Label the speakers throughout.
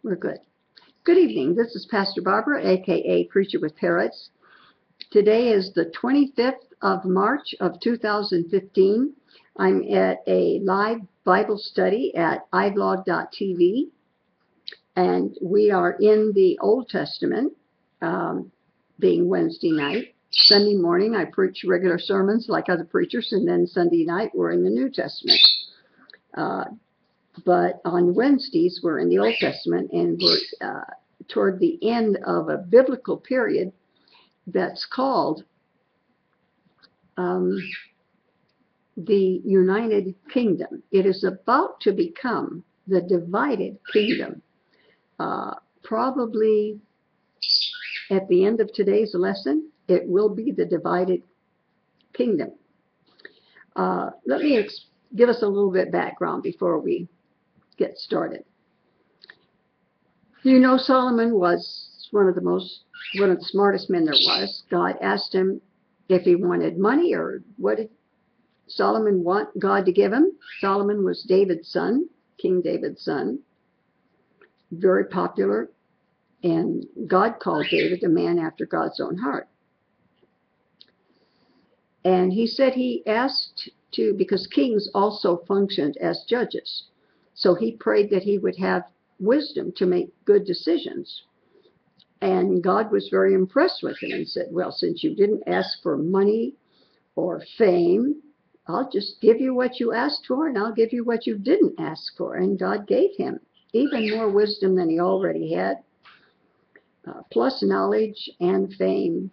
Speaker 1: We're good. Good evening. This is Pastor Barbara, aka Preacher with Parrots. Today is the 25th of March of 2015. I'm at a live Bible study at iblog.tv, and we are in the Old Testament, being Wednesday night. Sunday morning, I preach regular sermons like other preachers, and then Sunday night, we're in the New Testament. But on Wednesdays, we're in the Old Testament, and we're toward the end of a biblical period that's called the United Kingdom. It is about to become the divided kingdom. Probably at the end of today's lesson, it will be the divided kingdom. Let me give us a little bit background before we get started. You know, Solomon was one of the smartest men there was. God asked him if he wanted money, or what did Solomon want God to give him. Solomon was David's son, King David's son, very popular, and God called David a man after God's own heart. And he said he asked to, because kings also functioned as judges, so he prayed that he would have wisdom to make good decisions. And God was very impressed with him and said, well, since you didn't ask for money or fame, I'll just give you what you asked for, and I'll give you what you didn't ask for. And God gave him even more wisdom than he already had, plus knowledge and fame,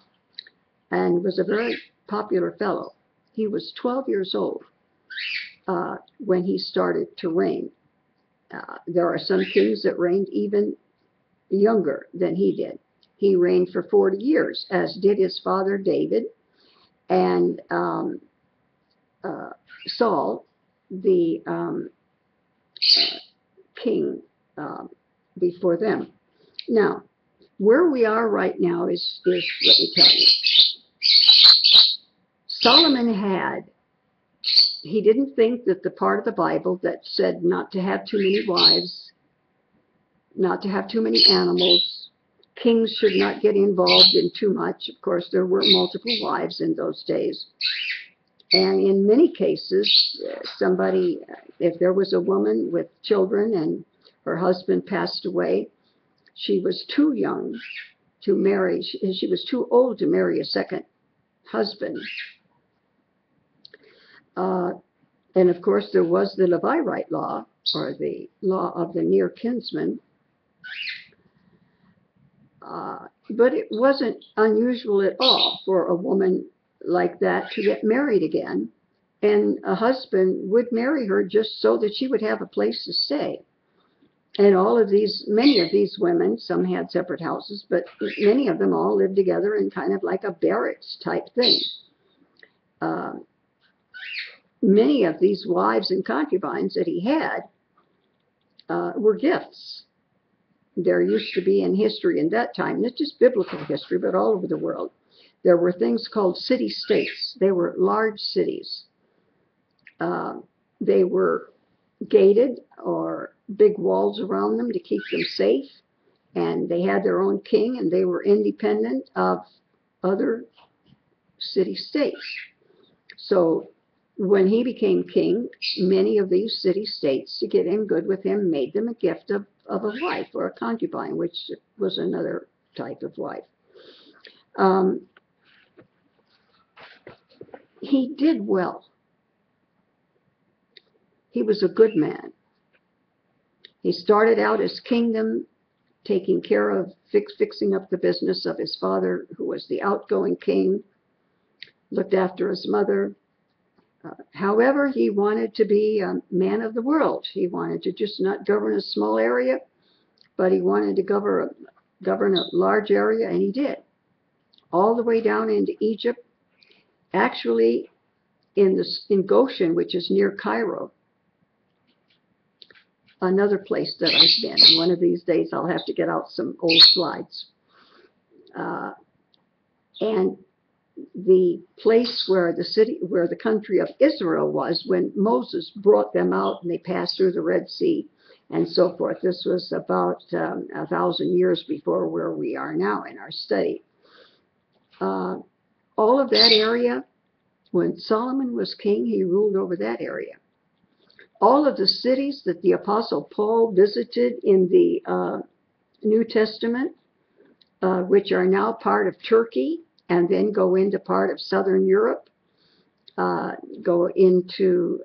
Speaker 1: and was a very popular fellow. He was 12 years old when he started to reign. There are some kings that reigned even younger than he did. He reigned for 40 years, as did his father David, and Saul, the king before them. Now, where we are right now is let me tell you, Solomon he didn't think that the part of the Bible that said not to have too many wives, not to have too many animals, kings should not get involved in too much. Of course, there were multiple wives in those days. And in many cases, if there was a woman with children and her husband passed away, she was too young to marry. She was too old to marry a second husband. And of course, there was the Levirate law, or the law of the near kinsman. But it wasn't unusual at all for a woman like that to get married again, and a husband would marry her just so that she would have a place to stay. And many of these women, some had separate houses, but many of them all lived together in kind of like a barracks type thing. Many of these wives and concubines that he had were gifts. There used to be in history in that time, not just biblical history, but all over the world, there were things called city-states. They were large cities. They were gated, or big walls around them to keep them safe, and they had their own king, and they were independent of other city-states. So when he became king, many of these city-states, to get in good with him, made them a gift of a wife or a concubine, which was another type of wife. He did well. He was a good man. He started out his kingdom taking care of fixing up the business of his father, who was the outgoing king, looked after his mother. However, he wanted to be a man of the world. He wanted to just not govern a small area, but he wanted to govern a large area, and he did. All the way down into Egypt, actually in Goshen, which is near Cairo, another place that I've been. And one of these days I'll have to get out some old slides. And the place where the country of Israel was when Moses brought them out and they passed through the Red Sea and so forth. This was about 1,000 years before where we are now in our study. All of that area, when Solomon was king, he ruled over that area. All of the cities that the Apostle Paul visited in the New Testament, which are now part of Turkey and then go into part of Southern Europe, go into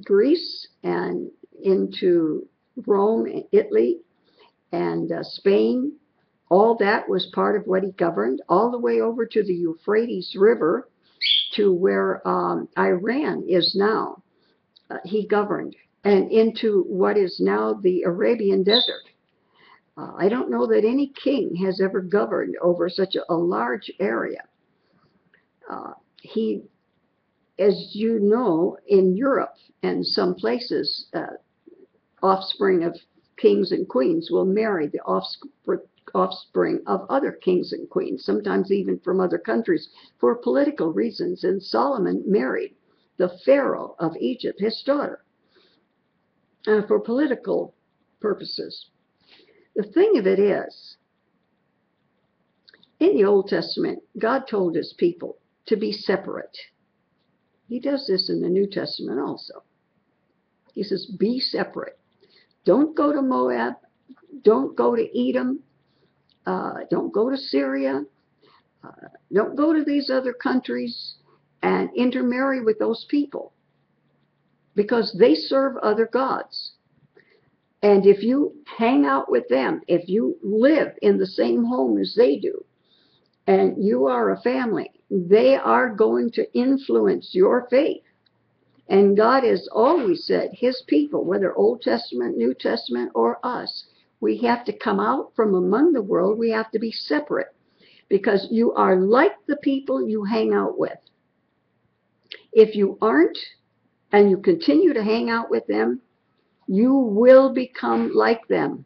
Speaker 1: Greece and into Rome, Italy, and Spain. All that was part of what he governed, all the way over to the Euphrates River to where Iran is now. He governed, and into what is now the Arabian Desert. I don't know that any king has ever governed over such a large area. He, as you know, in Europe and some places, offspring of kings and queens will marry the offspring of other kings and queens, sometimes even from other countries, for political reasons. And Solomon married the Pharaoh of Egypt, his daughter, for political purposes. The thing of it is, in the Old Testament, God told his people to be separate. He does this in the New Testament also. He says, be separate. Don't go to Moab. Don't go to Edom. Don't go to Syria. Don't go to these other countries and intermarry with those people, because they serve other gods. And if you hang out with them, if you live in the same home as they do, and you are a family, they are going to influence your faith. And God has always said his people, whether Old Testament, New Testament, or us, we have to come out from among the world. We have to be separate, because you are like the people you hang out with. If you aren't, and you continue to hang out with them, you will become like them.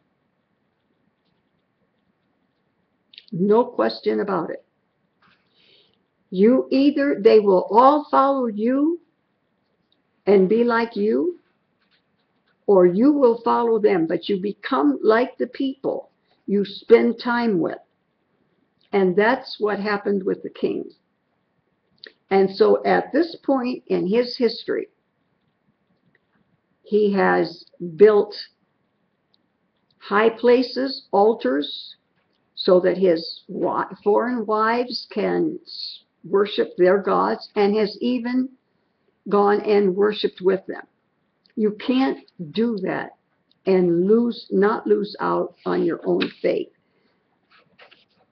Speaker 1: No question about it. They will all follow you and be like you, or you will follow them, but you become like the people you spend time with. And that's what happened with the king. And so at this point in his history, he has built high places, altars, so that his foreign wives can worship their gods, and has even gone and worshipped with them. You can't do that and not lose out on your own faith.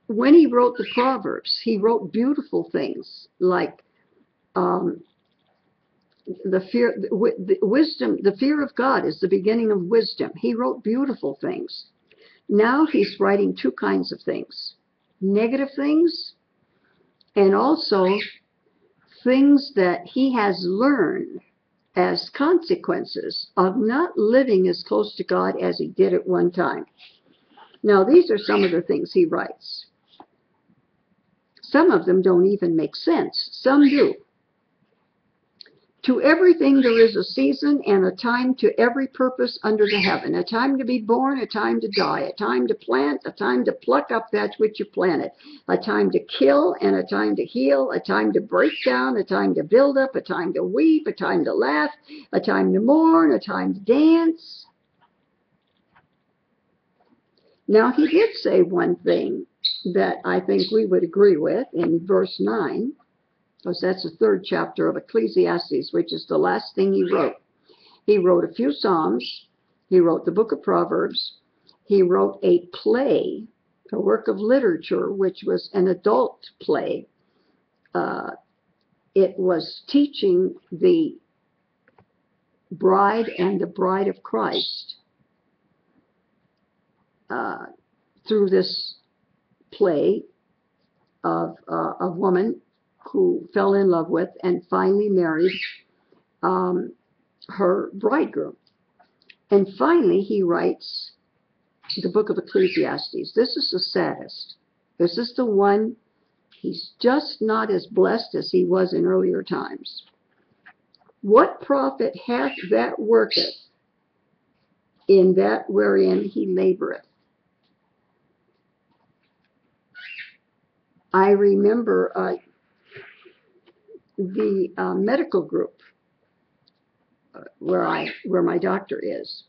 Speaker 1: When he wrote the Proverbs, he wrote beautiful things like the fear of God is the beginning of wisdom. He wrote beautiful things. Now he's writing two kinds of things: negative things, and also things that he has learned as consequences of not living as close to God as he did at one time. Now, these are some of the things he writes. Some of them don't even make sense. Some do. To everything there is a season and a time to every purpose under the heaven. A time to be born, a time to die, a time to plant, a time to pluck up that which you planted, a time to kill and a time to heal, a time to break down, a time to build up, a time to weep, a time to laugh, a time to mourn, a time to dance. Now, he did say one thing that I think we would agree with in verse 9. Because that's the third chapter of Ecclesiastes, which is the last thing he wrote. He wrote a few Psalms. He wrote the book of Proverbs. He wrote a play, a work of literature, which was an adult play. It was teaching the bride and the bride of Christ through this play of a woman who fell in love with and finally married her bridegroom. And finally, he writes the book of Ecclesiastes. This is the saddest. This is the one, he's just not as blessed as he was in earlier times. What profit hath that worketh in that wherein he laboreth? I remember the medical group where my doctor is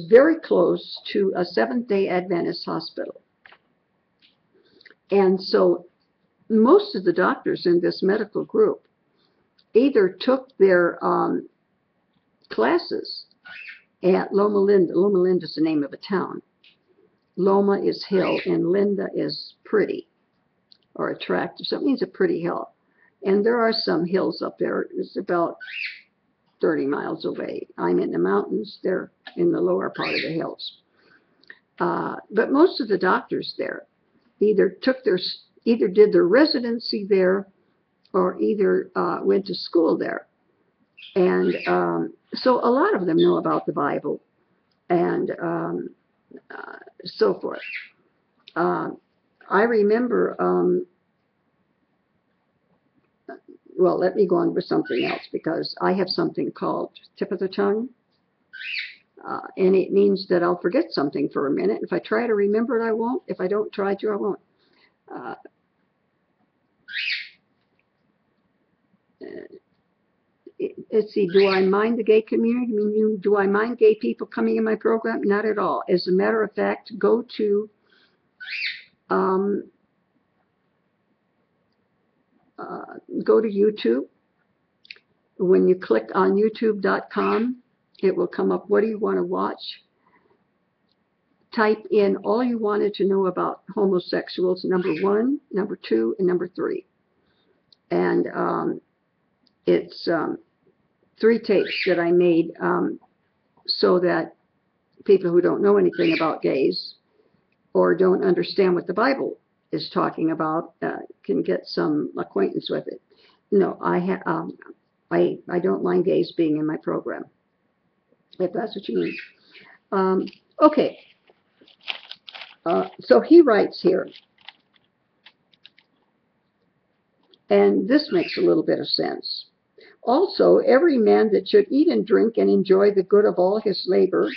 Speaker 1: very close to a Seventh-day Adventist hospital. And so most of the doctors in this medical group either took their classes at Loma Linda. Loma Linda is the name of a town. Loma is hill and Linda is pretty or attractive. So it means a pretty hill. And there are some hills up there. It's about 30 miles away. I'm in the mountains. They're in the lower part of the hills. But most of the doctors there either did their residency there or either went to school there. And so a lot of them know about the Bible and so forth. I remember, well, let me go on with something else because I have something called tip of the tongue. And it means that I'll forget something for a minute. If I try to remember it, I won't. If I don't try to, I won't. Let's see, do I mind the gay community? I mean, do I mind gay people coming in my program? Not at all. As a matter of fact, go to YouTube. When you click on youtube.com, it will come up, what do you want to watch? Type in all you wanted to know about homosexuals, number 1, number 2, and number 3. And it's 3 tapes that I made so that people who don't know anything about gays or don't understand what the Bible is talking about can get some acquaintance with it. No, I don't mind gays being in my program, if that's what you mean. Okay. So he writes here, and this makes a little bit of sense. Also, every man that should eat and drink and enjoy the good of all his labor,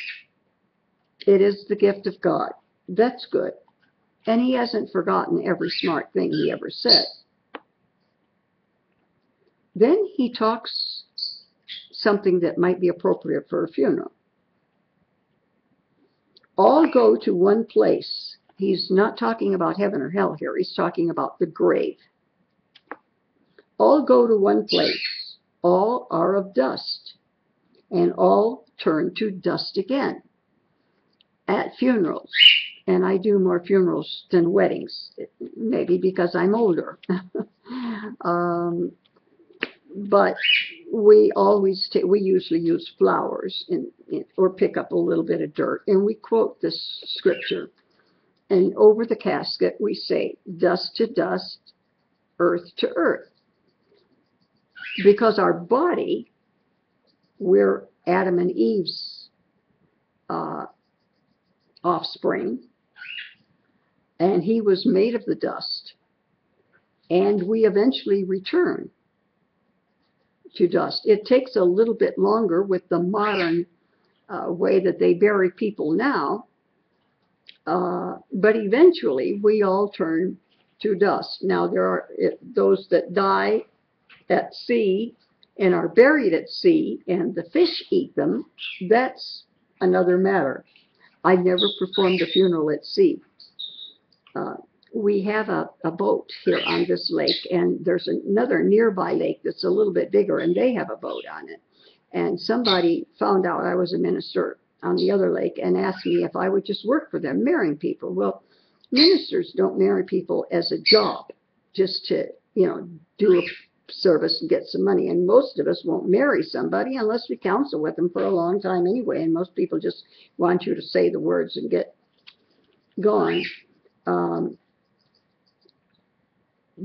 Speaker 1: it is the gift of God. That's good. And he hasn't forgotten every smart thing he ever said. Then he talks something that might be appropriate for a funeral. All go to one place. He's not talking about heaven or hell here. He's talking about the grave. All go to one place. All are of dust, and all turn to dust again. At funerals, and I do more funerals than weddings, maybe because I'm older. But we usually use flowers or pick up a little bit of dirt, and we quote this scripture. And over the casket we say, dust to dust, earth to earth. Because our body, we're Adam and Eve's offspring, and he was made of the dust, and we eventually return to dust. It takes a little bit longer with the modern way that they bury people now, but eventually we all turn to dust. Now there are those that die at sea and are buried at sea and the fish eat them. That's another matter. I never performed a funeral at sea. We have a boat here on this lake, and there's another nearby lake that's a little bit bigger, and they have a boat on it. And somebody found out I was a minister on the other lake and asked me if I would just work for them, marrying people. Well, ministers don't marry people as a job, just to, do a service and get some money. And most of us won't marry somebody unless we counsel with them for a long time anyway. And most people just want you to say the words and get going.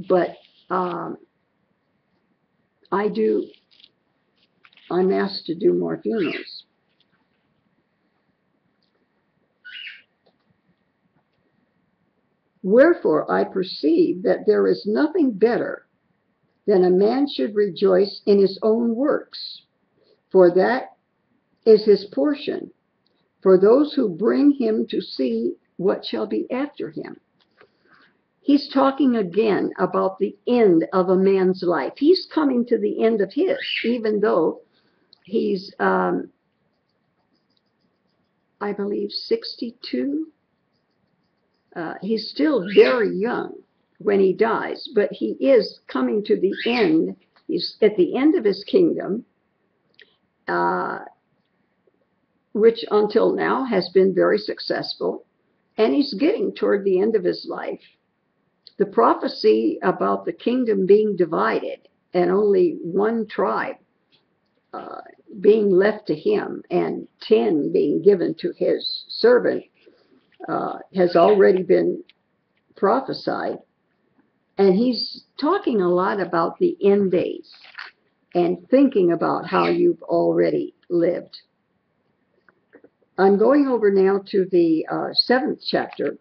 Speaker 1: But I'm asked to do more funerals. Wherefore I perceive that there is nothing better then a man should rejoice in his own works, for that is his portion, for those who bring him to see what shall be after him. He's talking again about the end of a man's life. He's coming to the end of his, even though he's, I believe, 62. He's still very young when he dies, but he is coming to the end. He's at the end of his kingdom, which until now has been very successful, and he's getting toward the end of his life. The prophecy about the kingdom being divided and only one tribe being left to him and 10 being given to his servant has already been prophesied. And he's talking a lot about the end days and thinking about how you've already lived. I'm going over now to the 7th chapter.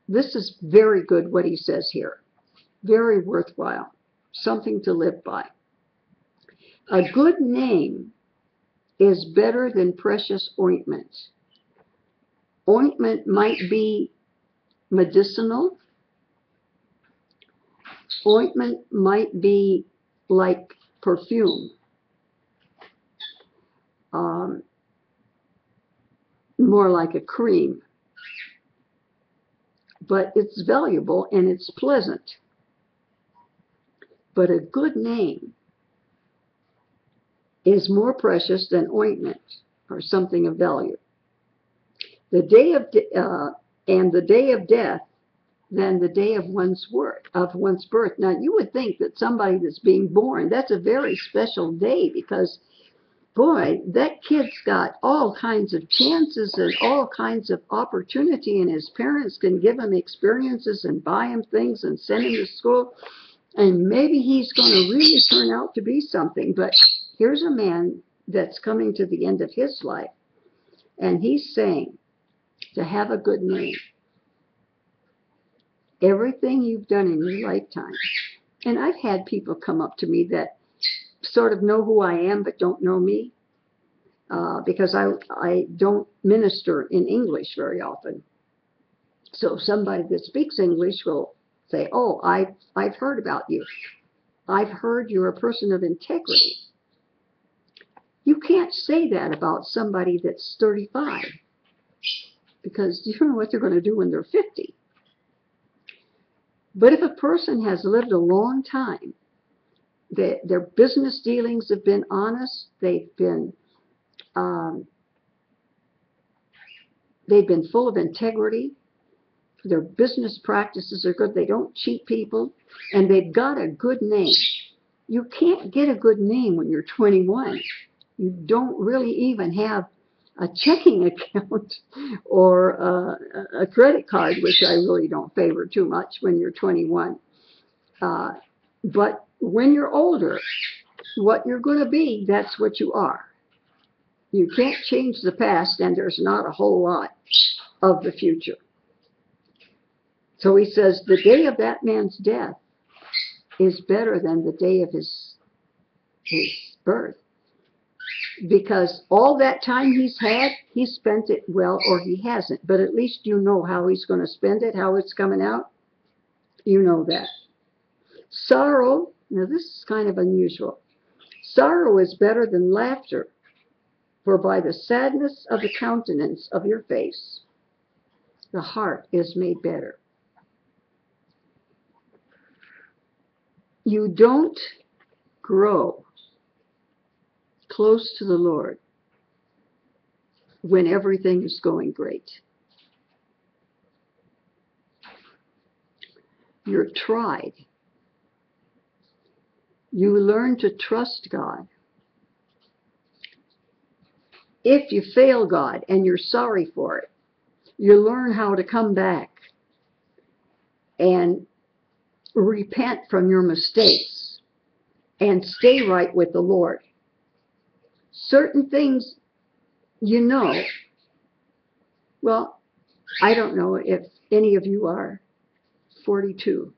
Speaker 1: This is very good what he says here. Very worthwhile. Something to live by. A good name is better than precious ointment. Ointment might be medicinal. Ointment might be like perfume. More like a cream. But it's valuable and it's pleasant. But a good name is more precious than ointment or something of value. The day of death than the day of one's birth. Now you would think that somebody that's being born, that's a very special day, because boy, that kid's got all kinds of chances and all kinds of opportunity, and his parents can give him experiences and buy him things and send him to school, and maybe he's going to really turn out to be something. But here's a man that's coming to the end of his life, and he's saying to have a good name. Everything you've done in your lifetime. And I've had people come up to me that sort of know who I am but don't know me, because I don't minister in English very often. So somebody that speaks English will say, oh, I've heard about you. I've heard you're a person of integrity. You can't say that about somebody that's 35, because you don't know what they're going to do when they're 50. But if a person has lived a long time, their business dealings have been honest, they've been full of integrity, their business practices are good, they don't cheat people, and they've got a good name. You can't get a good name when you're 21. You don't really even have a checking account or a credit card, which I really don't favor too much when you're 21. But when you're older, what you're going to be, that's what you are. You can't change the past, and there's not a whole lot of the future. So he says the day of that man's death is better than the day of his birth. Because all that time he's had, he spent it well, or he hasn't. But at least you know how he's going to spend it, how it's coming out. You know that. Sorrow, now this is kind of unusual. Sorrow is better than laughter, for by the sadness of the countenance of your face, the heart is made better. You don't grow close to the Lord when everything is going great. You're tried. You learn to trust God. If you fail God and you're sorry for it, you learn how to come back and repent from your mistakes and stay right with the Lord. Certain things, you know, well, I don't know if any of you are 42.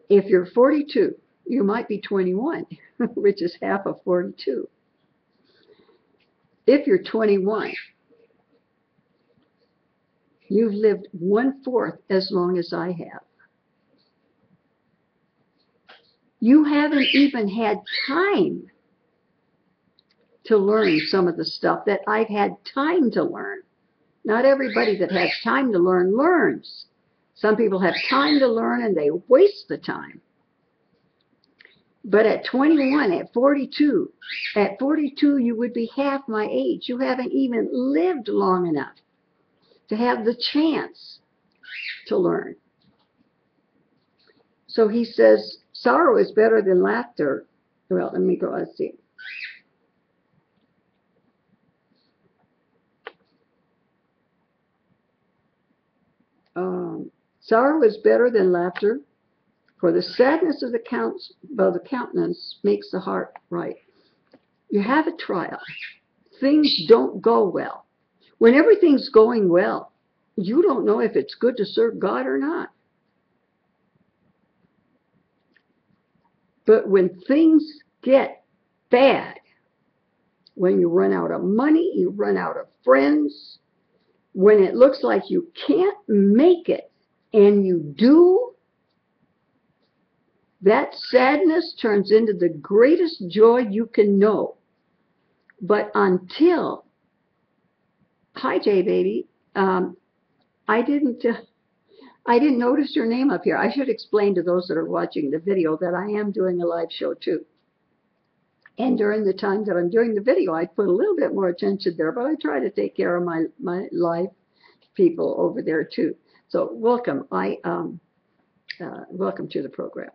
Speaker 1: If you're 42, you might be 21, which is half of 42. If you're 21, you've lived 1/4 as long as I have. You haven't even had time to learn some of the stuff that I've had time to learn. Not everybody that has time to learn learns. Some people have time to learn and they waste the time. But at 21, at 42 you would be half my age. You haven't even lived long enough to have the chance to learn. So he says, sorrow is better than laughter. Well, let me go, let's see. Sorrow is better than laughter, for the sadness of the countenance makes the heart right. You have a trial. Things don't go well. When everything's going well, you don't know if it's good to serve God or not. But when things get bad, when you run out of money, you run out of friends, when it looks like you can't make it and you do, that sadness turns into the greatest joy you can know. But until, hi Jay baby, I didn't notice your name up here. I should explain to those that are watching the video that I am doing a live show too. And during the time that I'm doing the video, I put a little bit more attention there, but I try to take care of my live people over there too. So welcome. Welcome to the program.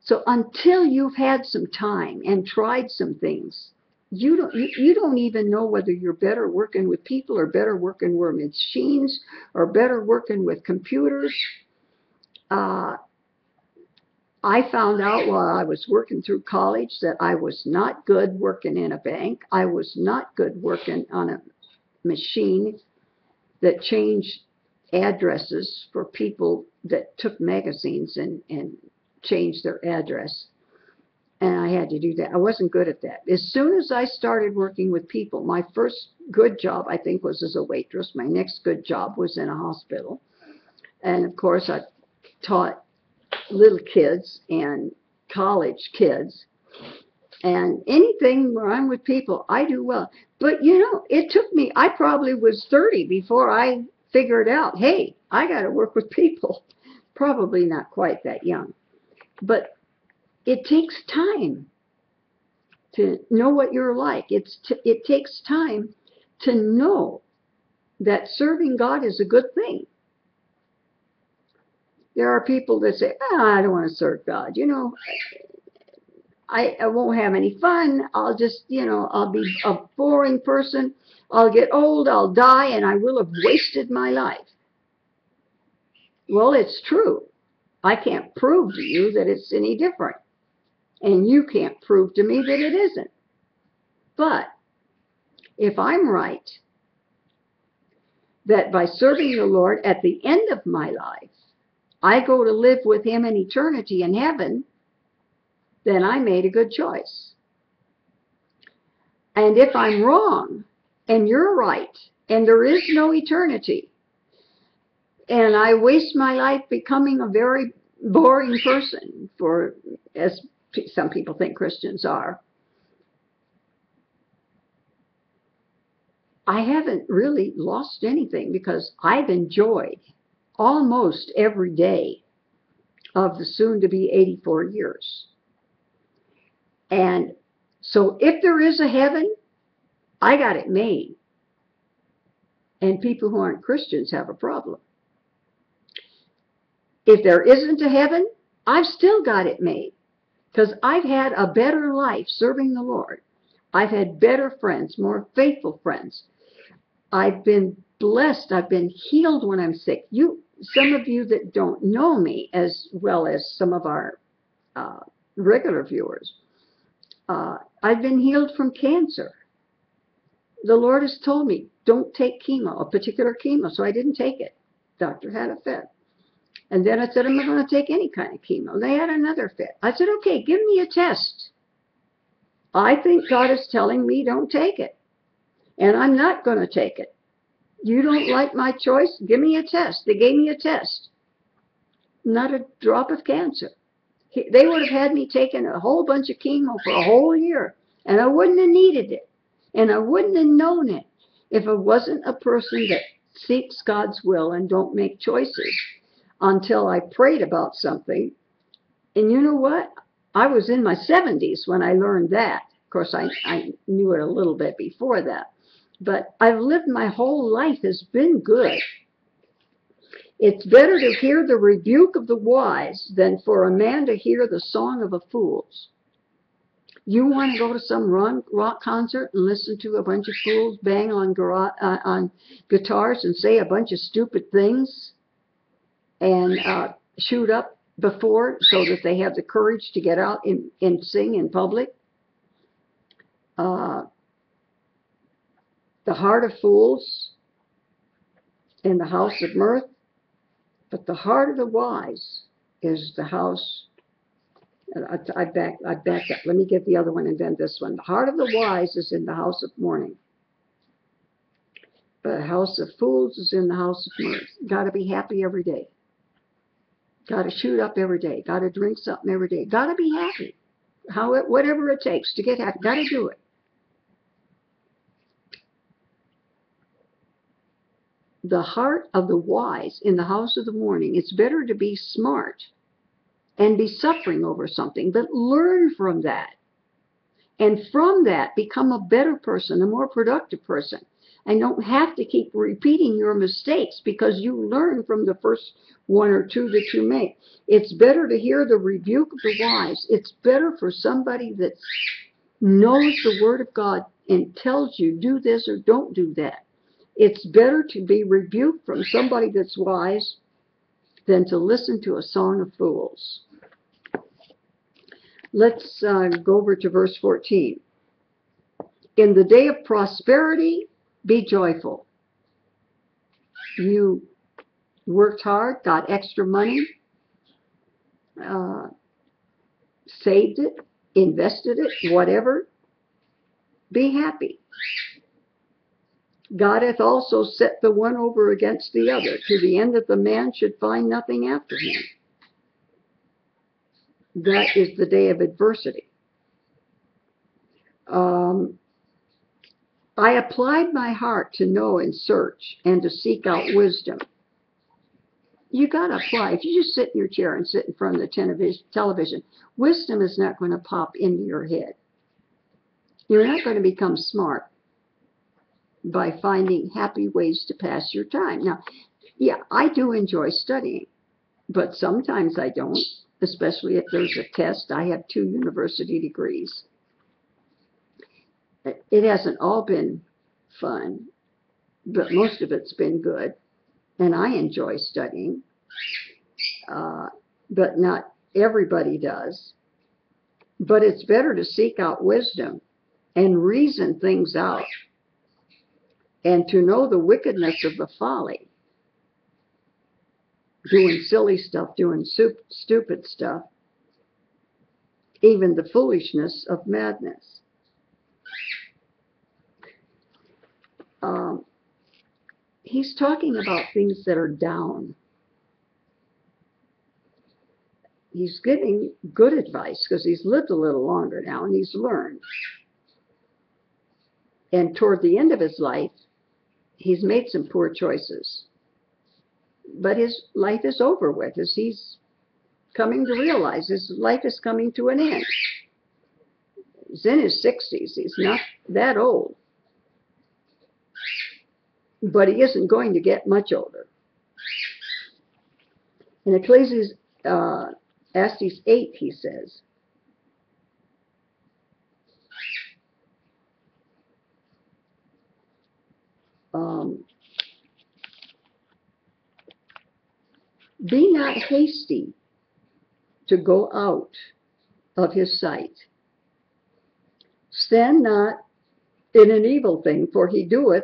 Speaker 1: So until you've had some time and tried some things, you don't even know whether you're better working with people or better working with machines or better working with computers. I found out while I was working through college that I was not good working in a bank. I was not good working on a machine that changed addresses for people that took magazines and changed their address. And I had to do that. I wasn't good at that. As soon as I started working with people, my first good job, I think, was as a waitress. My next good job was in a hospital. And, of course, I taught little kids and college kids. And anything where I'm with people, I do well. But, you know, it took me, I probably was 30 before I figured out, hey, I got to work with people. Probably not quite that young. But it takes time to know what you're like. It takes time to know that serving God is a good thing. There are people that say, I don't want to serve God. You know, I won't have any fun. I'll just, you know, I'll be a boring person. I'll get old, I'll die, and I will have wasted my life. Well, it's true. I can't prove to you that it's any different. And you can't prove to me that it isn't. But if I'm right, that by serving the Lord at the end of my life, I go to live with Him in eternity in heaven, then I made a good choice. And if I'm wrong, and you're right, and there is no eternity, and I waste my life becoming a very boring person, as some people think Christians are, I haven't really lost anything, because I've enjoyed almost every day of the soon-to-be 84 years. And so if there is a heaven, I got it made. And people who aren't Christians have a problem. If there isn't a heaven, I've still got it made, because I've had a better life serving the Lord. I've had better friends, more faithful friends. I've been blessed. I've been healed when I'm sick. Some of you that don't know me, as well as some of our regular viewers, I've been healed from cancer. The Lord has told me, don't take chemo, a particular chemo, so I didn't take it. Dr. Hadafet. And then I said, I'm not going to take any kind of chemo. They had another fit. I said, okay, give me a test. I think God is telling me don't take it. And I'm not going to take it. You don't like my choice? Give me a test. They gave me a test. Not a drop of cancer. They would have had me taking a whole bunch of chemo for a whole year, and I wouldn't have needed it, and I wouldn't have known it if it wasn't a person that seeks God's will and don't make choices until I prayed about something. And you know what? I was in my 70s when I learned that. Of course, I knew it a little bit before that. But I've lived my whole life has been good. It's better to hear the rebuke of the wise than for a man to hear the song of a fool. You want to go to some rock concert and listen to a bunch of fools bang on guitars and say a bunch of stupid things and shoot up before so that they have the courage to get out and sing in public? The heart of fools in the house of mirth, but the heart of the wise is the house. I backed up. Let me get the other one and then this one. The heart of the wise is in the house of mourning, but the house of fools is in the house of mirth. Got to be happy every day. Got to shoot up every day. Got to drink something every day. Got to be happy. Whatever it takes to get happy. Got to do it. The heart of the wise in the house of the mourning. It's better to be smart and be suffering over something, but learn from that. And from that, become a better person, a more productive person. And don't have to keep repeating your mistakes because you learn from the first one or two that you make. It's better to hear the rebuke of the wise. It's better for somebody that knows the Word of God and tells you, do this or don't do that. It's better to be rebuked from somebody that's wise than to listen to a song of fools. Let's go over to verse 14. In the day of prosperity, be joyful. You worked hard, got extra money, saved it, invested it, whatever. Be happy. God hath also set the one over against the other, to the end that the man should find nothing after him. That is the day of adversity. I applied my heart to know and search and to seek out wisdom. You got to apply. If you just sit in your chair and sit in front of the television, wisdom is not going to pop into your head. You're not going to become smart by finding happy ways to pass your time. Now, yeah, I do enjoy studying, but sometimes I don't, especially if there's a test. I have 2 university degrees. It hasn't all been fun, but most of it's been good, and I enjoy studying, but not everybody does. But it's better to seek out wisdom and reason things out, and to know the wickedness of the folly, doing silly stuff, doing stupid stuff, even the foolishness of madness. He's talking about things that are down. He's giving good advice because he's lived a little longer now and he's learned. And toward the end of his life, he's made some poor choices. But his life is over with as he's coming to realize his life is coming to an end. He's in his 60s. He's not that old. But he isn't going to get much older. In Ecclesiastes 8, he says, be not hasty to go out of his sight. Stand not in an evil thing, for he doeth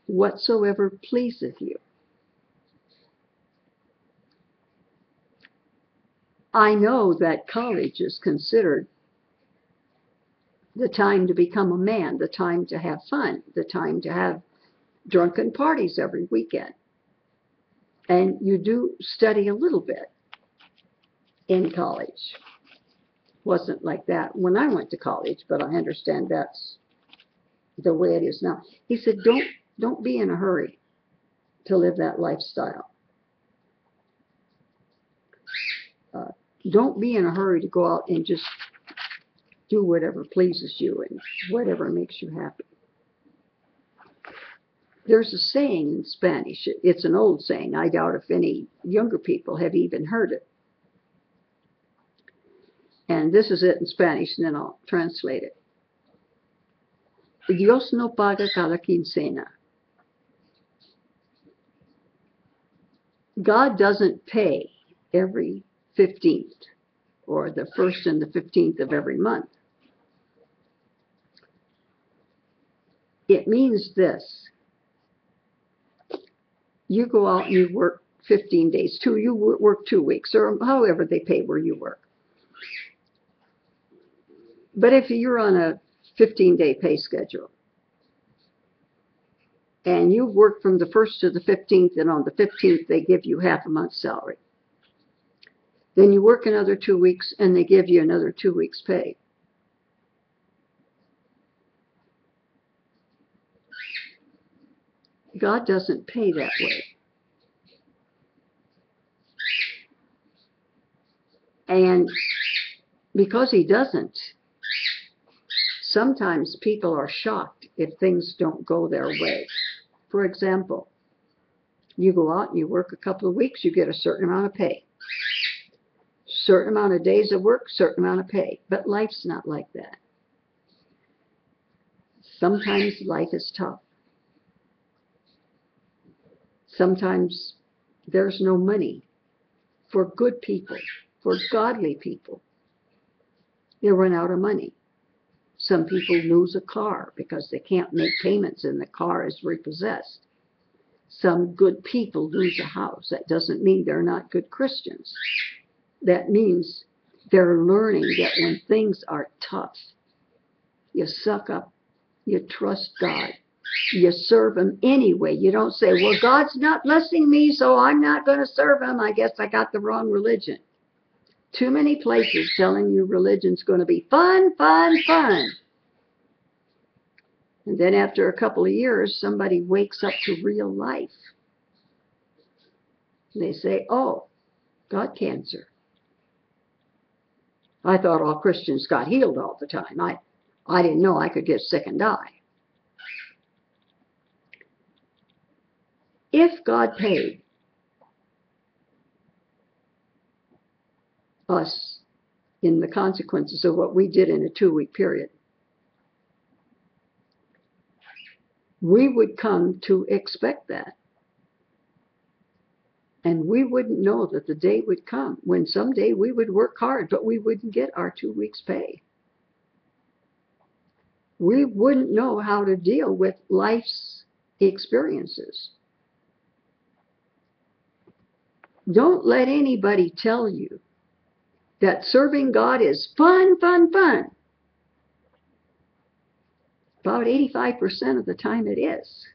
Speaker 1: whatsoever pleaseth you. I know that college is considered the time to become a man, the time to have fun, the time to have drunken parties every weekend. And you do study a little bit in college. Wasn't like that when I went to college, but I understand that's the way it is now. He said, don't be in a hurry to live that lifestyle. Don't be in a hurry to go out and just do whatever pleases you and whatever makes you happy. There's a saying in Spanish. It's an old saying. I doubt if any younger people have even heard it. And this is it in Spanish, and then I'll translate it. Dios no paga cada quincena. God doesn't pay every 15th or the 1st and the 15th of every month. It means this. You go out and you work 15 days, you work 2 weeks, or however they pay where you work. But if you're on a 15-day pay schedule, and you work from the 1st to the 15th, and on the 15th they give you half a month's salary, then you work another 2 weeks, and they give you another 2 weeks' pay. God doesn't pay that way. And because he doesn't, sometimes people are shocked if things don't go their way. For example, you go out and you work a couple of weeks, you get a certain amount of pay. Certain amount of days of work, certain amount of pay. But life's not like that. Sometimes life is tough. Sometimes there's no money for good people, for godly people. They run out of money. Some people lose a car because they can't make payments and the car is repossessed. Some good people lose a house. That doesn't mean they're not good Christians. That means they're learning that when things are tough, you suck up, you trust God, you serve him anyway. You don't say, well, God's not blessing me, so I'm not going to serve him. I guess I got the wrong religion. Too many places telling you religion's going to be fun, fun, fun. And then after a couple of years, somebody wakes up to real life. And they say, oh, got cancer. I thought all Christians got healed all the time. I didn't know I could get sick and die. If God paid us in the consequences of what we did in a 2-week period, we would come to expect that. And we wouldn't know that the day would come when someday we would work hard, but we wouldn't get our 2 weeks' pay. We wouldn't know how to deal with life's experiences. Don't let anybody tell you that serving God is fun, fun, fun. About 85% of the time it is.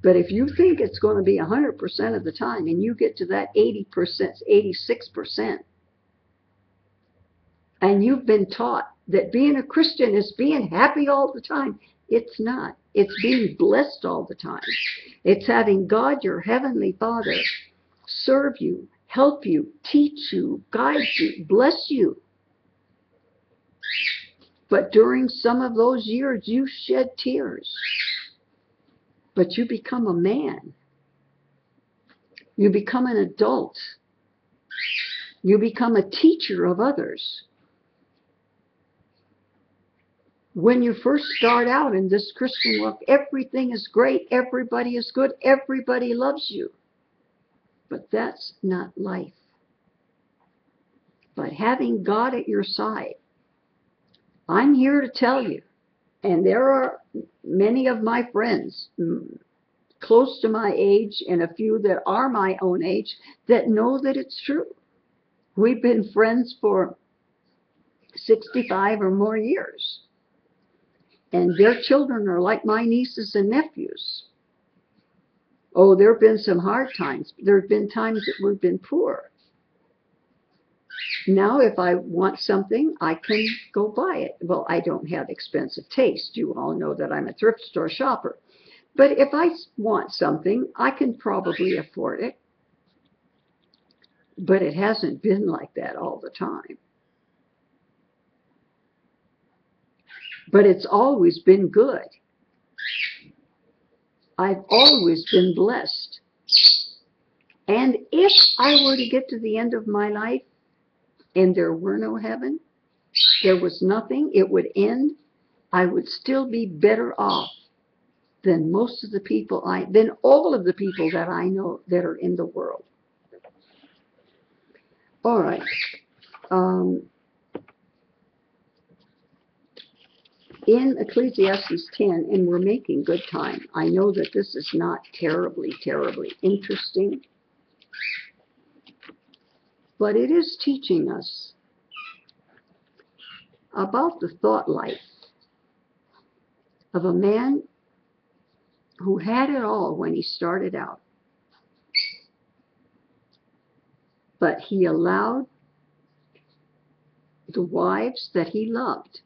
Speaker 1: But if you think it's going to be 100% of the time and you get to that 80%, 86%, and you've been taught that being a Christian is being happy all the time, it's not. It's being blessed all the time. It's having God, your heavenly Father, serve you, help you, teach you, guide you, bless you. But during some of those years, you shed tears. But you become a man. You become an adult. You become a teacher of others. When you first start out in this Christian walk, everything is great, everybody is good, everybody loves you. But that's not life. But having God at your side, I'm here to tell you, and there are many of my friends, close to my age and a few that are my own age that know that it's true. We've been friends for 65 or more years. And their children are like my nieces and nephews. Oh, there have been some hard times. There have been times that we've been poor. Now, if I want something, I can go buy it. Well, I don't have expensive taste. You all know that I'm a thrift store shopper. But if I want something, I can probably afford it. But it hasn't been like that all the time. But it's always been good. I've always been blessed. And if I were to get to the end of my life and there were no heaven, there was nothing, it would end, I would still be better off than most of the people than all of the people that I know that are in the world. All right. In Ecclesiastes 10, and we're making good time. I know that this is not terribly, terribly interesting, but it is teaching us about the thought life of a man who had it all when he started out, but he allowed the wives that he loved.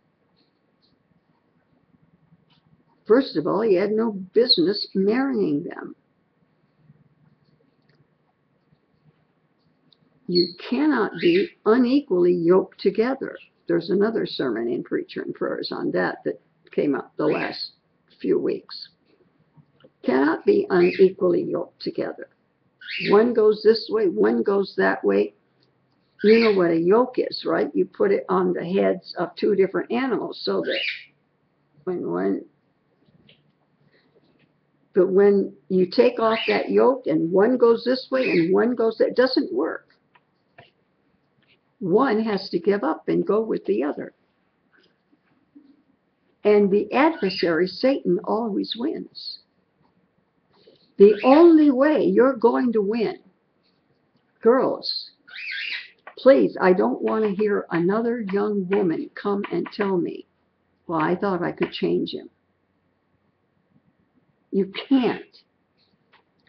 Speaker 1: First of all, he had no business marrying them. You cannot be unequally yoked together. There's another sermon in Preacher and Prayers on that came up the last few weeks. Cannot be unequally yoked together. One goes this way, one goes that way. You know what a yoke is, right? You put it on the heads of two different animals so that when you take off that yoke and one goes this way and one goes that, it doesn't work. One has to give up and go with the other. And the adversary, Satan, always wins. The only way you're going to win, girls, please, I don't want to hear another young woman come and tell me, well, I thought I could change him. You can't.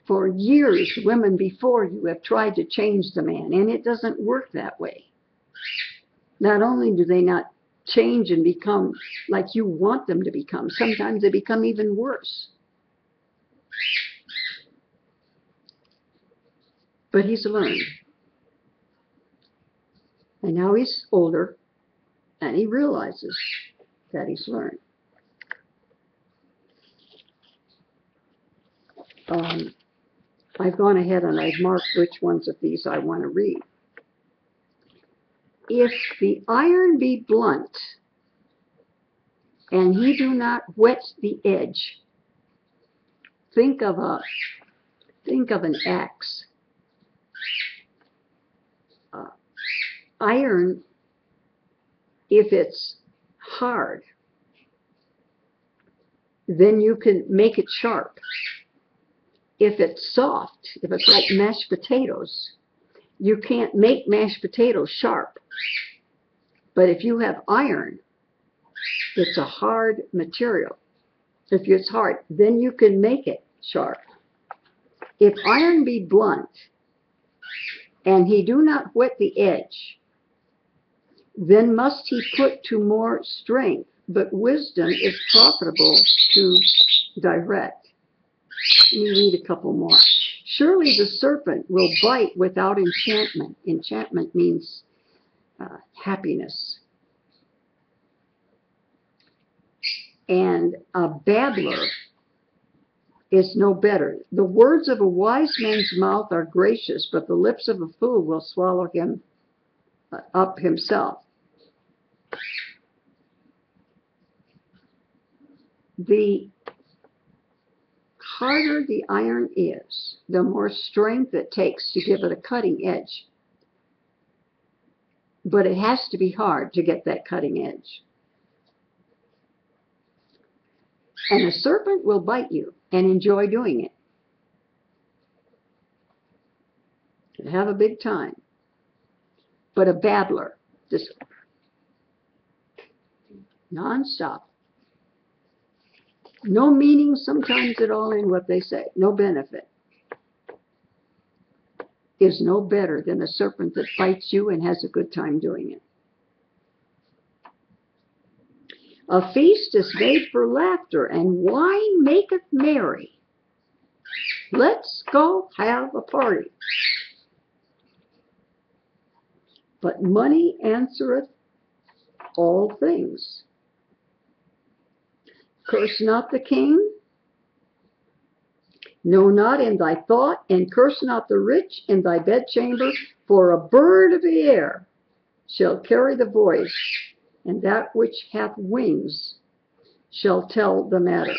Speaker 1: For years, women before you have tried to change the man, and it doesn't work that way. Not only do they not change and become like you want them to become, sometimes they become even worse. But he's learned. And now he's older, and he realizes that he's learned. I've gone ahead and I've marked which ones of these I want to read. If the iron be blunt, and he do not whet the edge, think of an axe. Iron, if it's hard, then you can make it sharp. If it's soft, if it's like mashed potatoes, you can't make mashed potatoes sharp. But if you have iron, it's a hard material. If it's hard, then you can make it sharp. If iron be blunt, and he do not whet the edge, then must he put to more strength, but wisdom is profitable to direct. Let me read a couple more. Surely the serpent will bite without enchantment. Enchantment means happiness. And a babbler is no better. The words of a wise man's mouth are gracious, but the lips of a fool will swallow him up himself. The harder the iron is, the more strength it takes to give it a cutting edge. But it has to be hard to get that cutting edge. And a serpent will bite you and enjoy doing it. could have a big time. But a babbler, just nonstop. No meaning sometimes at all in what they say. No benefit. Is no better than a serpent that bites you and has a good time doing it. A feast is made for laughter, and wine maketh merry. Let's go have a party. But money answereth all things. Curse not the king, no, not in thy thought, and curse not the rich in thy bedchamber, for a bird of the air shall carry the voice, and that which hath wings shall tell the matter.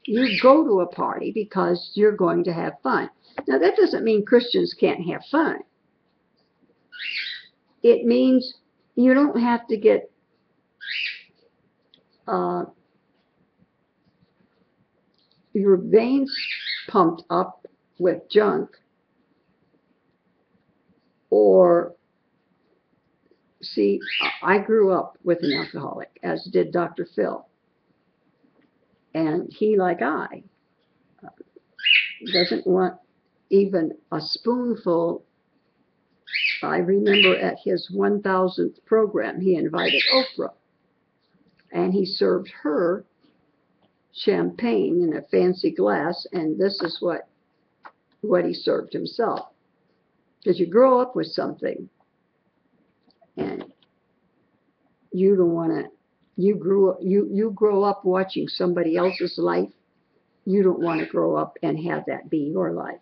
Speaker 1: You go to a party because you're going to have fun. Now, that doesn't mean Christians can't have fun. It means you don't have to get your veins pumped up with junk, or, see, I grew up with an alcoholic, as did Dr. Phil. And he, like I, doesn't want even a spoonful. I remember at his 1000th program, he invited Oprah, and he served her champagne in a fancy glass, and this is what he served himself. Because you grow up with something, and you don't want to. You grow up watching somebody else's life. You don't want to grow up and have that be your life.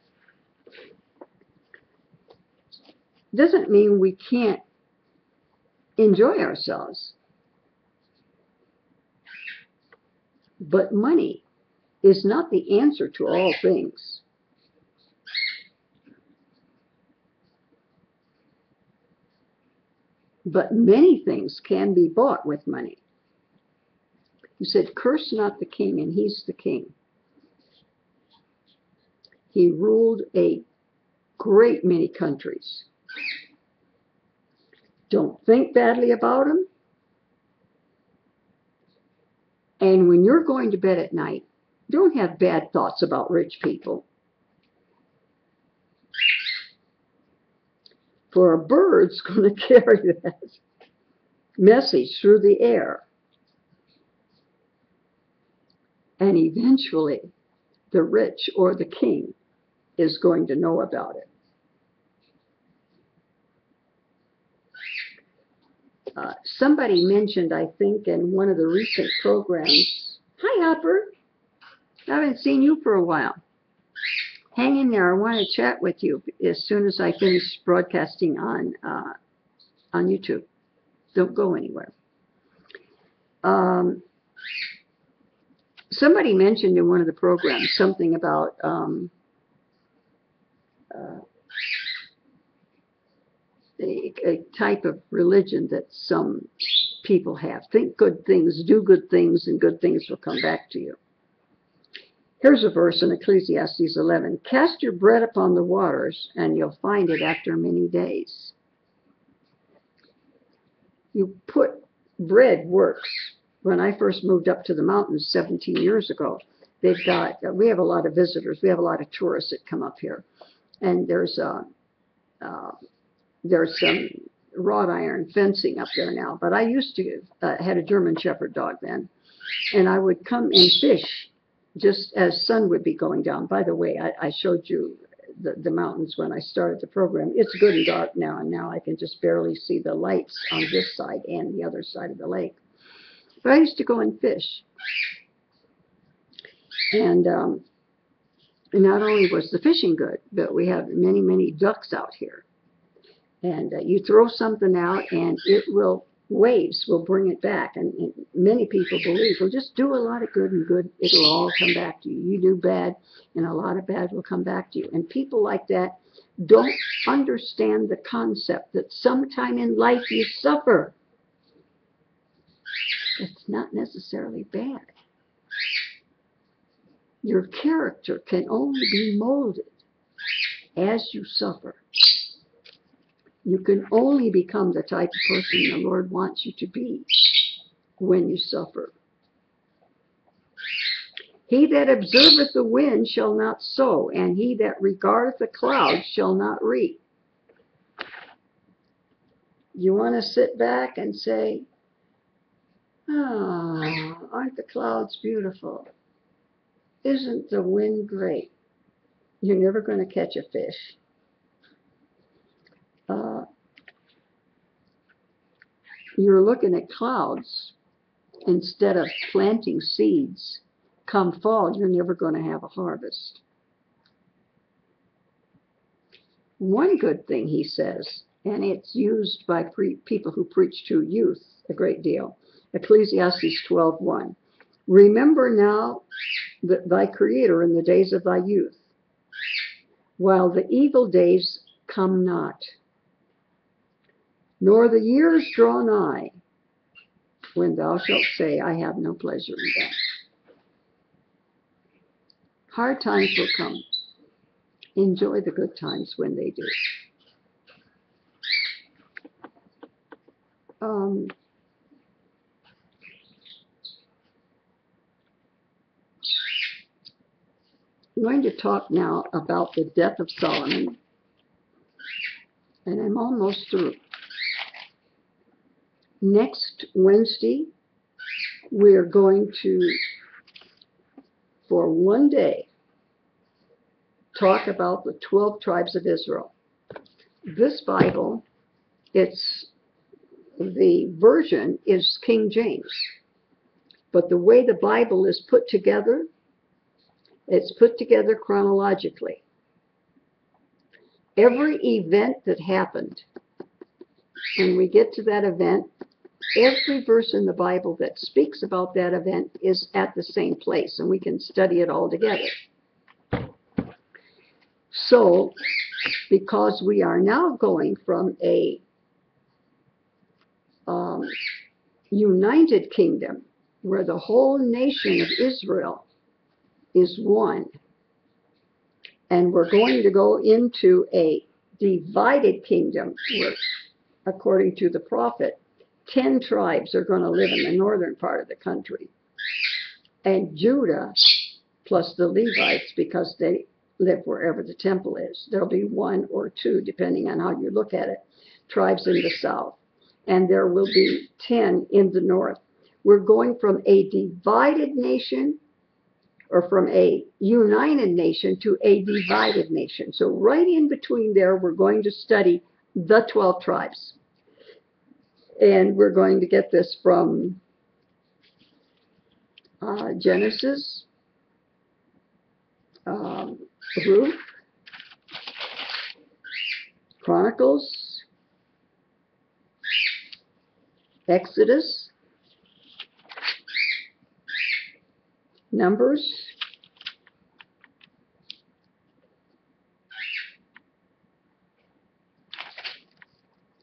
Speaker 1: Doesn't mean we can't enjoy ourselves. But money is not the answer to all things. But many things can be bought with money. He said, curse not the king, and he's the king. He ruled a great many countries. Don't think badly about him. And when you're going to bed at night, don't have bad thoughts about rich people. For a bird's going to carry that message through the air. And eventually, the rich or the king is going to know about it. Somebody mentioned, I think, in one of the recent programs, hi, Hopper. I haven't seen you for a while. Hang in there. I want to chat with you as soon as I finish broadcasting on YouTube. Don't go anywhere. Somebody mentioned in one of the programs something about a type of religion that some people have. Think good things, do good things, and good things will come back to you. Here's a verse in Ecclesiastes 11. Cast your bread upon the waters, and you'll find it after many days. You put bread works. When I first moved up to the mountains 17 years ago, we have a lot of visitors. We have a lot of tourists that come up here. And there's some wrought iron fencing up there now. But I used to had a German Shepherd dog then. And I would come and fish just as sun would be going down. By the way, I showed you the mountains when I started the program. It's good and dark now, and now I can just barely see the lights on this side and the other side of the lake. But I used to go and fish. And not only was the fishing good, but we have many, many ducks out here. And you throw something out, and waves will bring it back. And many people believe, well, just do a lot of good, and good, it'll all come back to you. You do bad, and a lot of bad will come back to you. And people like that don't understand the concept that sometime in life you suffer. It's not necessarily bad. Your character can only be molded as you suffer. You can only become the type of person the Lord wants you to be when you suffer. He that observeth the wind shall not sow, and he that regardeth the clouds shall not reap. You want to sit back and say, "Ah, aren't the clouds beautiful? Isn't the wind great?" You're never going to catch a fish. You're looking at clouds instead of planting seeds. Come fall, you're never going to have a harvest. One good thing he says, and it's used by people who preach to youth a great deal, Ecclesiastes 12:1. Remember now thy Creator in the days of thy youth, while the evil days come not, nor the years draw nigh, when thou shalt say, I have no pleasure in that. Hard times will come. Enjoy the good times when they do. I'm going to talk now about the death of Solomon, and I'm almost through. Next Wednesday, we're going to, for one day, talk about the 12 tribes of Israel. This Bible, the version is King James, but the way the Bible is put together, it's put together chronologically. Every event that happened, when we get to that event, every verse in the Bible that speaks about that event is at the same place, and we can study it all together. So, because we are now going from a united kingdom, where the whole nation of Israel is one, and we're going to go into a divided kingdom where, according to the prophet, 10 tribes are going to live in the northern part of the country, and Judah plus the Levites, because they live wherever the temple is. There'll be 1 or 2, depending on how you look at it, tribes in the south, and there will be 10 in the north. We're going from a divided nation, or from a united nation, to a divided nation. So right in between there, we're going to study the 12 tribes. And we're going to get this from Genesis, Ruth, Chronicles, Exodus, Numbers,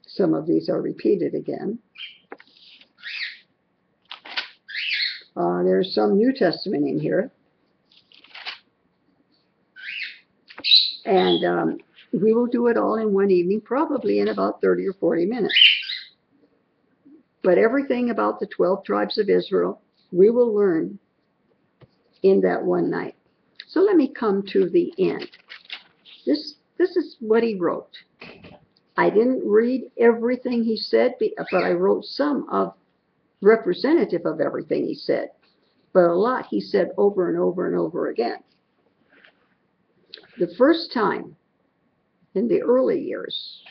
Speaker 1: some of these are repeated again. There's some New Testament in here. And we will do it all in one evening, probably in about 30 or 40 minutes. But everything about the 12 tribes of Israel, we will learn in that one night. So let me come to the end. This is what he wrote. I didn't read everything he said, but I wrote some of representative of everything he said. But a lot he said over and over and over again. The first time in the early years,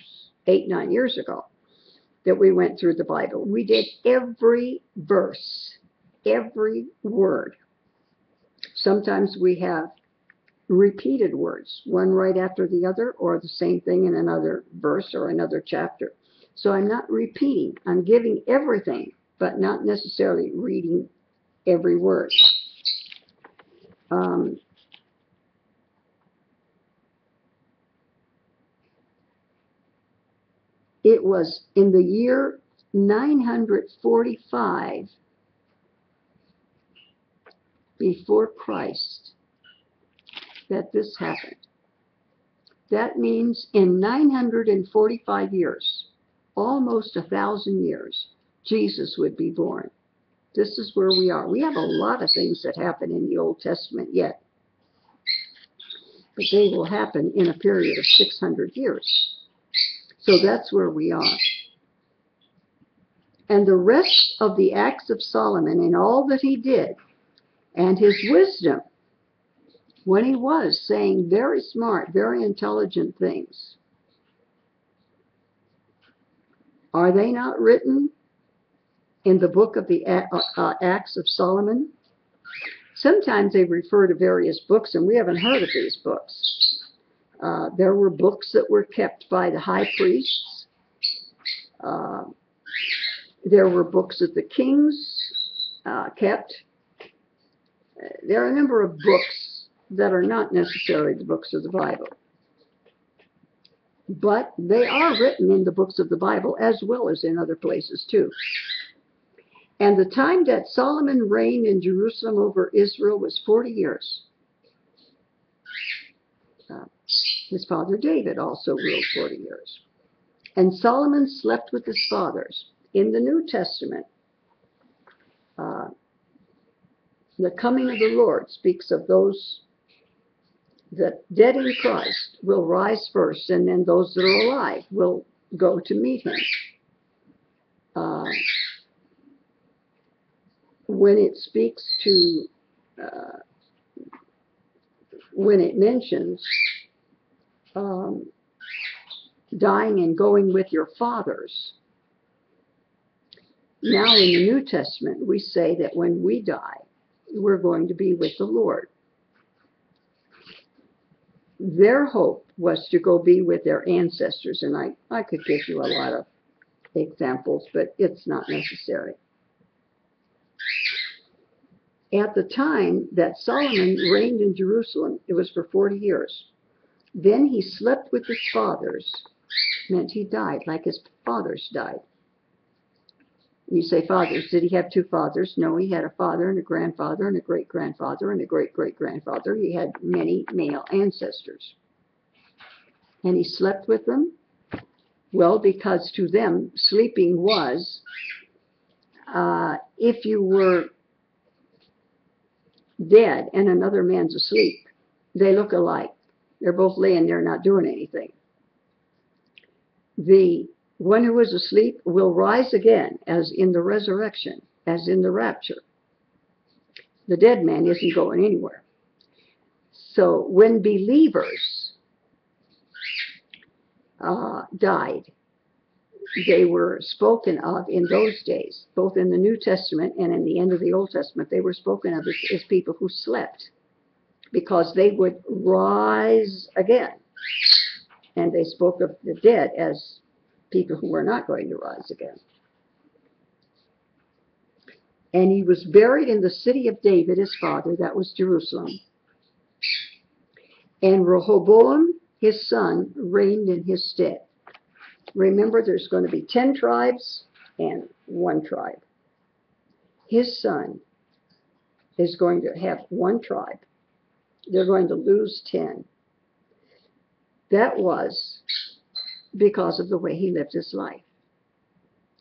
Speaker 1: 8, 9 years ago, that we went through the Bible, we did every verse, every word. Sometimes we have repeated words, one right after the other, or the same thing in another verse or another chapter. So I'm not repeating. I'm giving everything, but not necessarily reading every word. It was in the year 945 before Christ that this happened. That means in 945 years, almost 1,000 years, Jesus would be born. This is where we are. We have a lot of things that happen in the Old Testament yet, but they will happen in a period of 600 years. So that's where we are. And the rest of the acts of Solomon and all that he did, and his wisdom, when he was saying very smart, very intelligent things, are they not written in the book of the Acts of Solomon? Sometimes they refer to various books, and we haven't heard of these books. There were books that were kept by the high priests. There were books that the kings kept. There are a number of books that are not necessarily the books of the Bible, but they are written in the books of the Bible as well as in other places too. And the time that Solomon reigned in Jerusalem over Israel was 40 years. His father David also ruled 40 years. And Solomon slept with his fathers. In the New Testament, the coming of the Lord speaks of those that dead in Christ will rise first, and then those that are alive will go to meet him. When it speaks to, when it mentions dying and going with your fathers, now in the New Testament we say that when we die, we're going to be with the Lord. Their hope was to go be with their ancestors, and I could give you a lot of examples, but it's not necessary. At the time that Solomon reigned in Jerusalem, it was for 40 years. Then he slept with his fathers, meant he died like his fathers died. You say fathers, did he have two fathers? No, he had a father and a grandfather and a great-grandfather and a great-great-grandfather. He had many male ancestors. And he slept with them? Well, because to them, sleeping was, if you were dead and another man's asleep, they look alike. They're both laying there not doing anything. The one who is asleep will rise again, as in the resurrection, as in the rapture. The dead man isn't going anywhere. So when believers died, they were spoken of in those days, both in the New Testament and in the end of the Old Testament. They were spoken of as people who slept, because they would rise again. And they spoke of the dead as people who were not going to rise again. And he was buried in the city of David, his father, that was Jerusalem. And Rehoboam, his son, reigned in his stead. Remember, there's going to be 10 tribes and 1 tribe. His son is going to have 1 tribe. They're going to lose 10. That was because of the way he lived his life.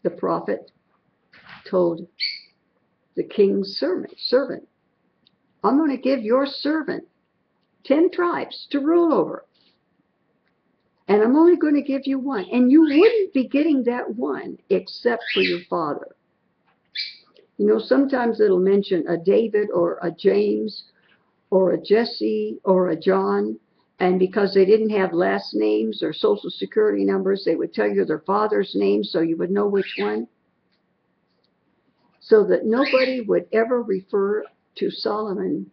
Speaker 1: The prophet told the king's servant, I'm going to give your servant 10 tribes to rule over. And I'm only going to give you 1. And you wouldn't be getting that 1 except for your father. You know, sometimes it'll mention a David or a James or a Jesse or a John. And because they didn't have last names or social security numbers, they would tell you their father's name so you would know which one. So that nobody would ever refer to Solomon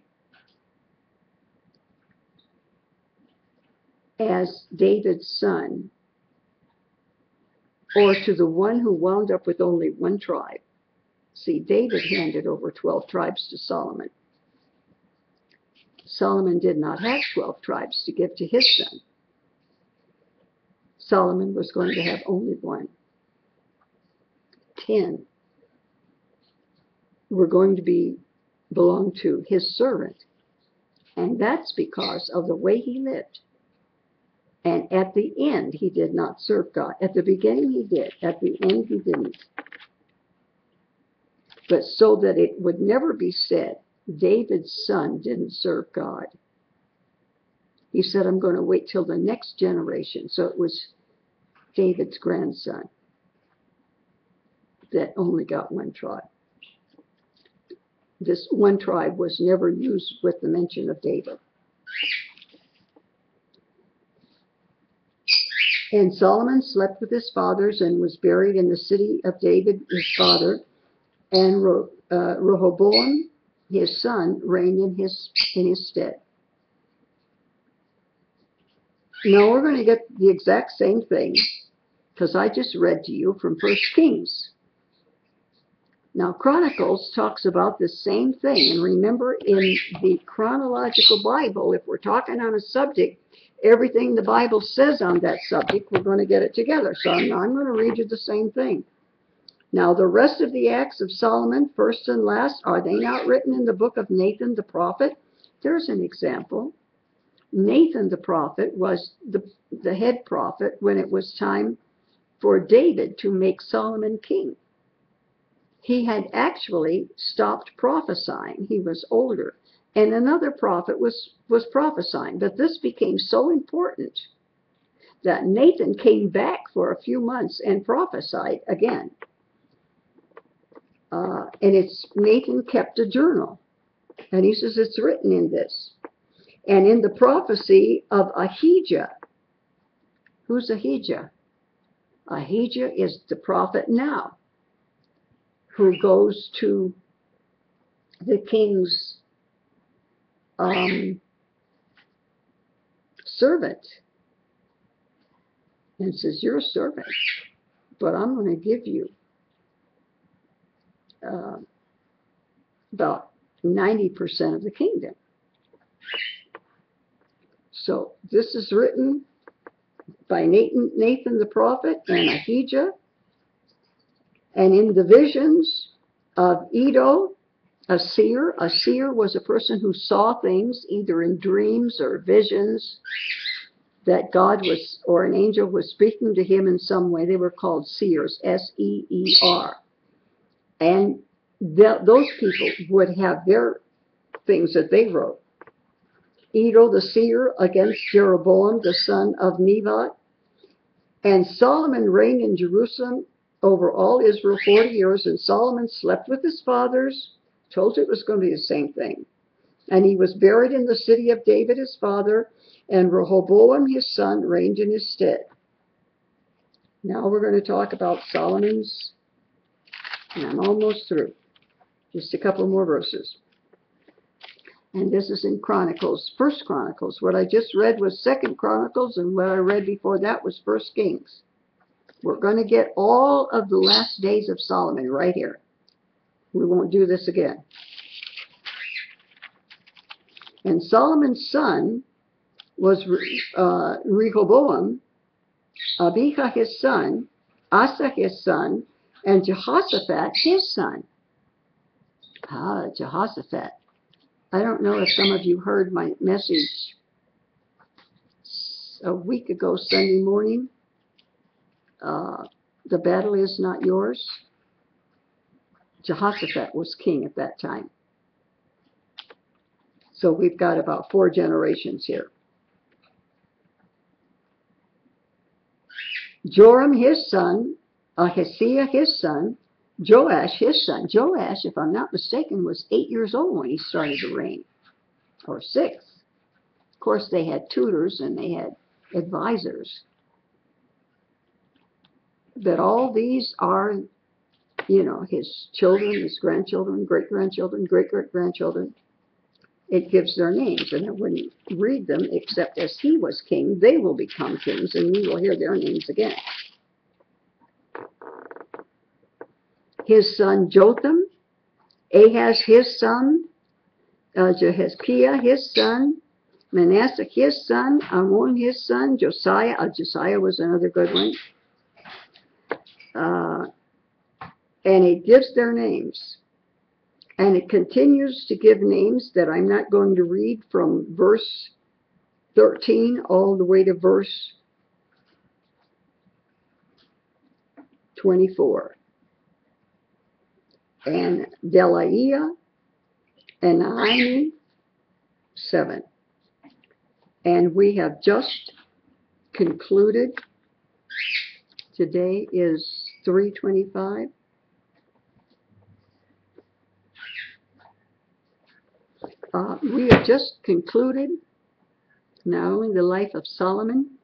Speaker 1: as David's son, or to the one who wound up with only 1 tribe. See, David handed over 12 tribes to Solomon. Solomon did not have 12 tribes to give to his son. Solomon was going to have only 1. 10 were going to belong to his servant. And that's because of the way he lived. And at the end, he did not serve God. At the beginning, he did. At the end, he didn't. But so that it would never be said, David's son didn't serve God. He said, I'm going to wait till the next generation. So it was David's grandson that only got one tribe. This one tribe was never used with the mention of David. And Solomon slept with his fathers and was buried in the city of David, his father. And Rehoboam, his son, reigned in his stead. Now we're going to get the exact same thing, because I just read to you from 1 Kings. Now Chronicles talks about the same thing. And remember, in the chronological Bible, if we're talking on a subject, everything the Bible says on that subject, we're going to get it together. So I'm going to read you the same thing. Now the rest of the acts of Solomon, first and last, are they not written in the book of Nathan the prophet? There's an example. Nathan the prophet was the head prophet when it was time for David to make Solomon king. He had actually stopped prophesying. He was older. And another prophet was prophesying. But this became so important that Nathan came back for a few months and prophesied again. And Nathan kept a journal. And he says it's written in this. And in the prophecy of Ahijah. Who's Ahijah? Ahijah is the prophet now, who goes to the king's servant and says, you're a servant, but I'm going to give you about 90% of the kingdom. So this is written by Nathan the prophet and Ahijah. And in the visions of Iddo, a seer was a person who saw things either in dreams or visions that God was, or an angel was speaking to him in some way. They were called seers, S-E-E-R. And those people would have their things that they wrote. Iddo the seer against Jeroboam, the son of Nebat. And Solomon reigned in Jerusalem over all Israel 40 years, and Solomon slept with his fathers. Told you it was going to be the same thing. And he was buried in the city of David his father, and Rehoboam his son reigned in his stead. Now we're going to talk about Solomon's, and I'm almost through. Just a couple more verses. And this is in Chronicles, 1 Chronicles. What I just read was 2 Chronicles, and what I read before that was 1 Kings. We're going to get all of the last days of Solomon right here. We won't do this again. And Solomon's son was Rehoboam, Abijah his son, Asa his son, and Jehoshaphat his son. Jehoshaphat. I don't know if some of you heard my message a week ago Sunday morning. The battle is not yours. Jehoshaphat was king at that time. So we've got about 4 generations here. Joram his son, Ahaziah his son, Joash his son. Joash, if I'm not mistaken, was 8 years old when he started to reign, or 6. Of course, they had tutors and they had advisors. But all these are, you know, his children, his grandchildren, great-grandchildren, great-great-grandchildren. It gives their names, and I wouldn't read them except as he was king, they will become kings, and we will hear their names again. His son Jotham, Ahaz his son, Jehiziah his son, Manasseh his son, Amon his son, Josiah. Josiah was another good one. And it gives their names. And it continues to give names that I'm not going to read from verse 13 all the way to verse 24. And Delaiah and Naimi, 7. And we have just concluded. Today is 3/25. We have just concluded not only the life of Solomon,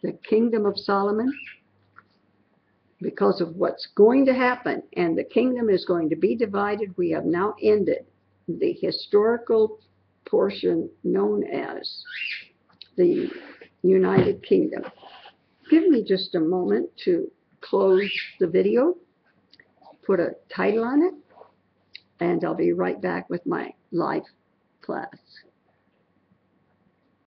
Speaker 1: the kingdom of Solomon, because of what's going to happen, and the kingdom is going to be divided. We have now ended the historical portion known as the United Kingdom. Give me just a moment to close the video, put a title on it, and I'll be right back with my live class.